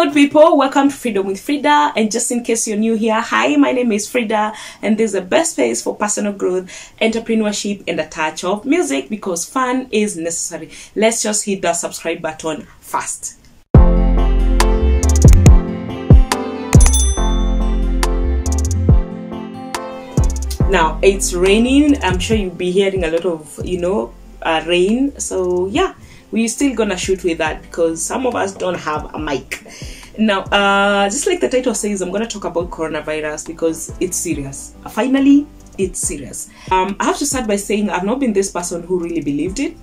good people, welcome to Freedom with Frida. And just in case you're new here, hi, my name is Frida, and this is the best place for personal growth, entrepreneurship, and a touch of music, because fun is necessary. Let's just hit the subscribe button fast. Now it's raining. I'm sure you'll be hearing a lot of rain, so yeah, we're still gonna shoot with that because some of us don't have a mic. Now just like the title says, I'm gonna talk about coronavirus because it's serious. Finally, it's serious. I have to start by saying I've not been this person who really believed it,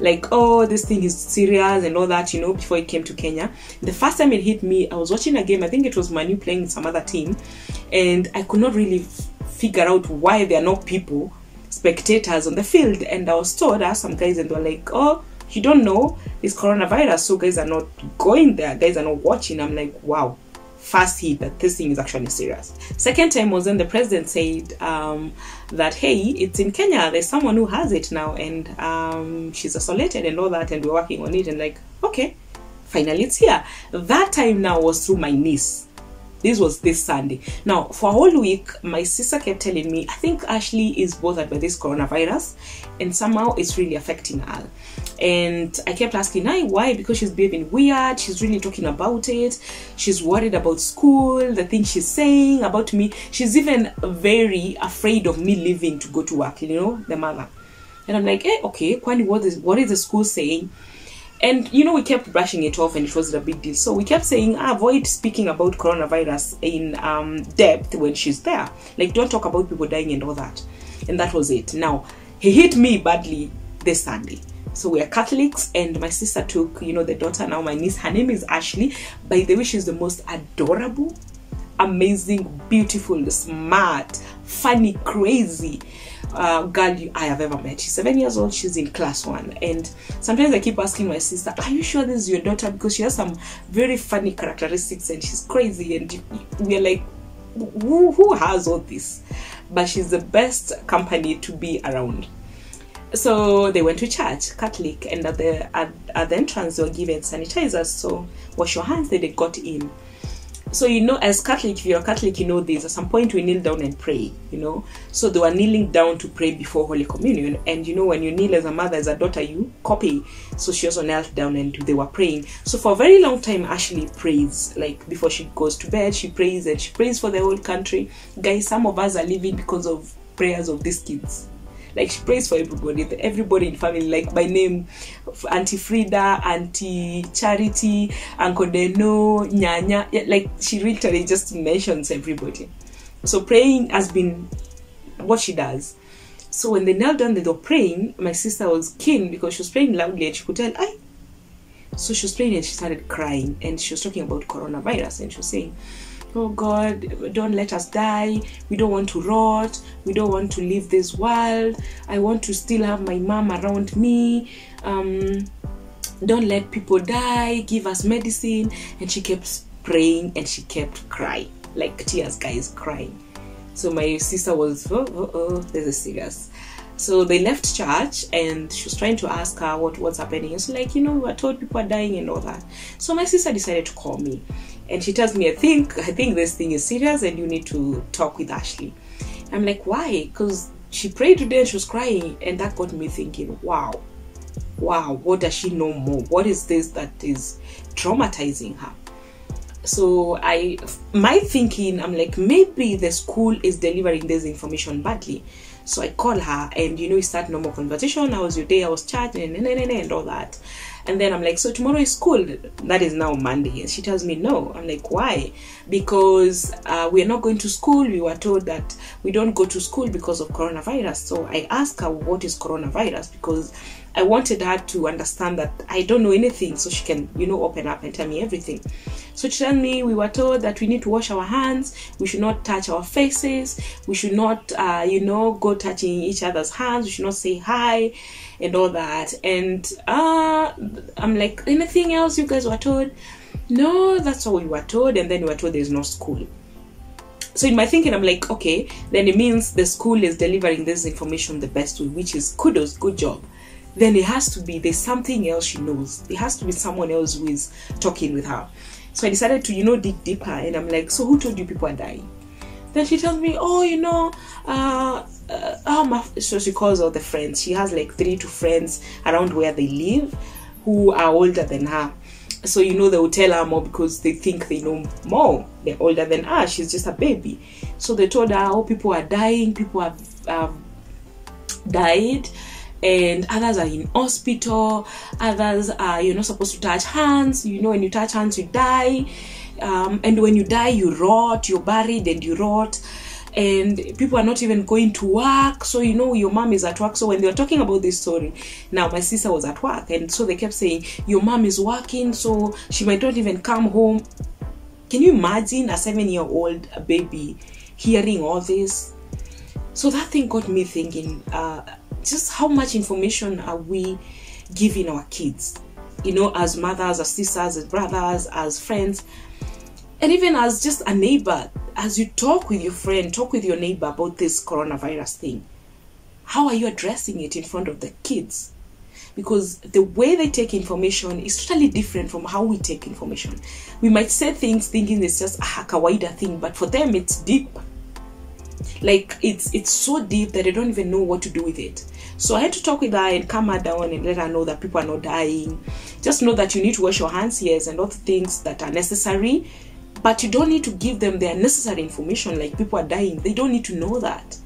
like, oh, this thing is serious and all that, before it came to Kenya. The first time it hit me, I was watching a game. I think it was Manu playing with some other team, and I could not really figure out why there are no people, spectators on the field. And I was told, I asked some guys, and they were like, oh, you don't know, it's coronavirus, so guys are not going there, guys are not watching. I'm like, wow, first hit that this thing is actually serious. Second time was when the president said that, hey, it's in Kenya, there's someone who has it now, and she's isolated and all that, and we're working on it. And like, okay, finally it's here. That time now was through my niece. This was this Sunday. Now, for a whole week, my sister kept telling me, I think Ashley is bothered by this coronavirus, and somehow it's really affecting her. And I kept asking, why? Because she's behaving weird, she's really talking about it, she's worried about school, the things she's saying about me. She's even very afraid of me leaving to go to work, the mother. And I'm like, hey, okay, Kwani, what is the school saying? And we kept brushing it off, and it wasn't a big deal. So we kept saying, avoid speaking about coronavirus in depth when she's there. Like, don't talk about people dying and all that. And that was it. Now, he hit me badly this Sunday. So we are Catholics, and my sister took, the daughter, now my niece, her name is Ashley. By the way, she's the most adorable, amazing, beautiful, smart, funny, crazy girl I have ever met. She's 7 years old. She's in class 1, and sometimes I keep asking my sister, are you sure this is your daughter? Because she has some very funny characteristics, and she's crazy, and we're like, who has all this? But she's the best company to be around. So they went to church, Catholic, and at the entrance they were given sanitizers, so wash your hands. They got in. So as Catholic, if you're a Catholic, this, at some point we kneel down and pray, So they were kneeling down to pray before Holy Communion. And when you kneel as a mother, as a daughter, you copy. So she also knelt down and they were praying. So for a very long time, Ashley prays. Like, before she goes to bed, she prays, and she prays for the whole country. Guys, some of us are living because of prayers of these kids. Like, she prays for everybody in family, like by name, Auntie Frida, Auntie Charity, Uncle Deno, Nyanya. Like, she literally just mentions everybody. So praying has been what she does. So when they knelt down, they were praying. My sister was keen because she was praying loudly, and she could tell, So she was praying, and she started crying, and she was talking about coronavirus, and she was saying, oh God, don't let us die. We don't want to rot. We don't want to leave this world. I want to still have my mom around me. Don't let people die. Give us medicine. And she kept praying, and she kept crying, like tears, guys, crying. So my sister was, this is serious. So they left church, and she was trying to ask her what's happening. It's like, we were told people are dying and all that. So my sister decided to call me, and she tells me, I think this thing is serious, and you need to talk with Ashley. I'm like, why? Because she prayed today and she was crying, and that got me thinking, wow, what does she know more? What is this that is traumatizing her? So my thinking, I'm like, maybe the school is delivering this information badly. So I call her, and we start normal conversation. How was your day? I was chatting and all that. And then I'm like, so tomorrow is school? That is now Monday. And she tells me no. I'm like, why? Because we are not going to school. We were told that we don't go to school because of coronavirus. So I asked her, what is coronavirus? Because I wanted her to understand that I don't know anything, so she can, open up and tell me everything. So she told me we were told that we need to wash our hands, we should not touch our faces, we should not, go touching each other's hands, we should not say hi, and all that. And I'm like, anything else you guys were told? No, that's all we were told. And then we were told there's no school. So in my thinking, I'm like, okay, then it means the school is delivering this information the best way, which is kudos, good job. then there's something else she knows. There has to be someone else who is talking with her. So I decided to, dig deeper, and I'm like, so who told you people are dying? Then she tells me, so she calls all the friends. She has like 3 friends around where they live who are older than her. So, they will tell her more because they think they know more. They're older than her. She's just a baby. So they told her, people are dying. People have died. And others are in hospital. Others are, you're not supposed to touch hands. When you touch hands, you die. And when you die, you rot. You're buried and you rot. And people are not even going to work. So, your mom is at work. So when they were talking about this story, now my sister was at work. And so they kept saying, your mom is working, so she might not even come home. Can you imagine a 7-year-old baby hearing all this? So that thing got me thinking, just how much information are we giving our kids? As mothers, as sisters, as brothers, as friends, and even as just a neighbor. As you talk with your friend, talk with your neighbor about this coronavirus thing, how are you addressing it in front of the kids? Because the way they take information is totally different from how we take information. We might say things thinking it's just a kawaida thing, but for them it's deep. Like it's so deep that they don't even know what to do with it. So I had to talk with her and calm her down and let her know that people are not dying. Just know that you need to wash your hands, yes, and all the things that are necessary. But you don't need to give them their necessary information like people are dying. They don't need to know that.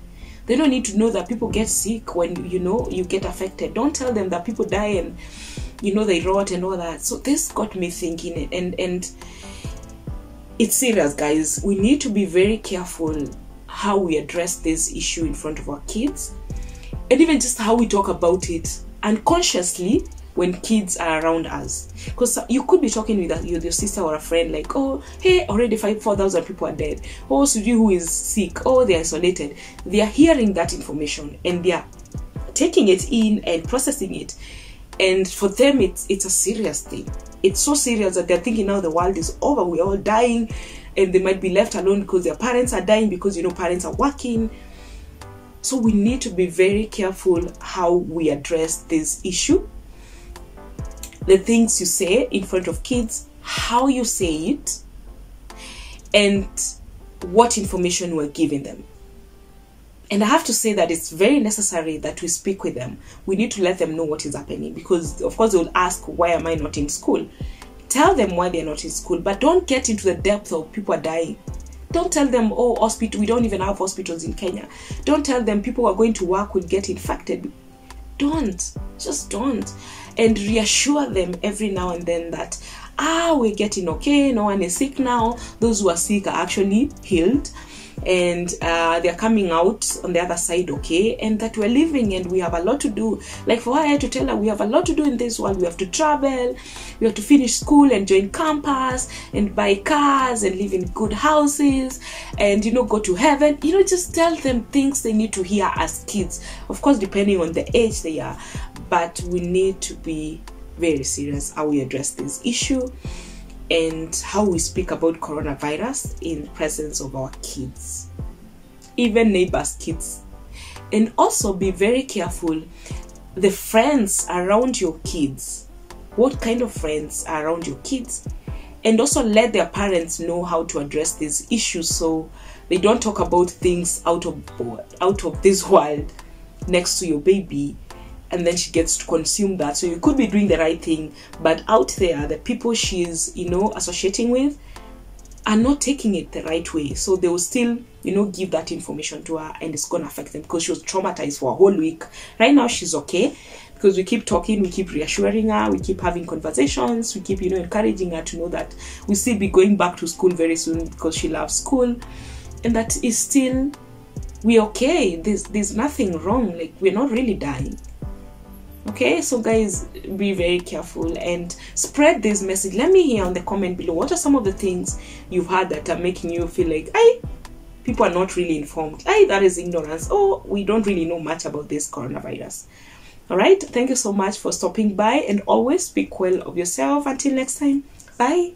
They don't need to know that people get sick when, you get affected. Don't tell them that people die and, they rot and all that. So this got me thinking, and it's serious, guys. We need to be very careful how we address this issue in front of our kids, and even just how we talk about it unconsciously when kids are around us. Because you could be talking with your sister or a friend like, oh, hey, already 4,000 people are dead. Oh, Suji who is sick. Oh, they're isolated. They are hearing that information and they are taking it in and processing it. And for them, it's a serious thing. It's so serious that they're thinking now the world is over. We're all dying, and they might be left alone because their parents are dying because, parents are working. So we need to be very careful how we address this issue. The things you say in front of kids, how you say it, and what information we're giving them. And I have to say that it's very necessary that we speak with them. We need to let them know what is happening, because of course they will ask, why am I not in school? Tell them why they're not in school, but don't get into the depth of people are dying. Don't tell them, oh, hospital, we don't even have hospitals in Kenya. Don't tell them people who are going to work will get infected. Just don't. And reassure them every now and then that, we're getting okay, no one is sick now. Those who are sick are actually healed, and they're coming out on the other side okay, and that we're living and we have a lot to do. Like for her, I had to tell her, we have a lot to do in this world. We have to travel, we have to finish school and join campus and buy cars and live in good houses and, go to heaven. Just tell them things they need to hear as kids. Of course, depending on the age they are. But we need to be very serious how we address this issue and how we speak about coronavirus in the presence of our kids, even neighbors' kids. And also be very careful the friends around your kids. What kind of friends are around your kids? And also let their parents know how to address these issues, so they don't talk about things out of this world next to your baby, and then she gets to consume that. So you could be doing the right thing, but out there, the people she's, associating with are not taking it the right way. So they will still, give that information to her, and it's going to affect them because she was traumatized for a whole week. Right now, she's okay because we keep talking, we keep reassuring her, we keep having conversations, we keep, encouraging her to know that we'll still be going back to school very soon because she loves school, and that is still, we're okay. There's nothing wrong. Like, we're not really dying. Okay, so guys, be very careful and spread this message. Let me hear on the comment below, what are some of the things you've heard that are making you feel like, people are not really informed. That is ignorance. Oh, we don't really know much about this coronavirus. All right, thank you so much for stopping by, and always speak well of yourself. Until next time, bye.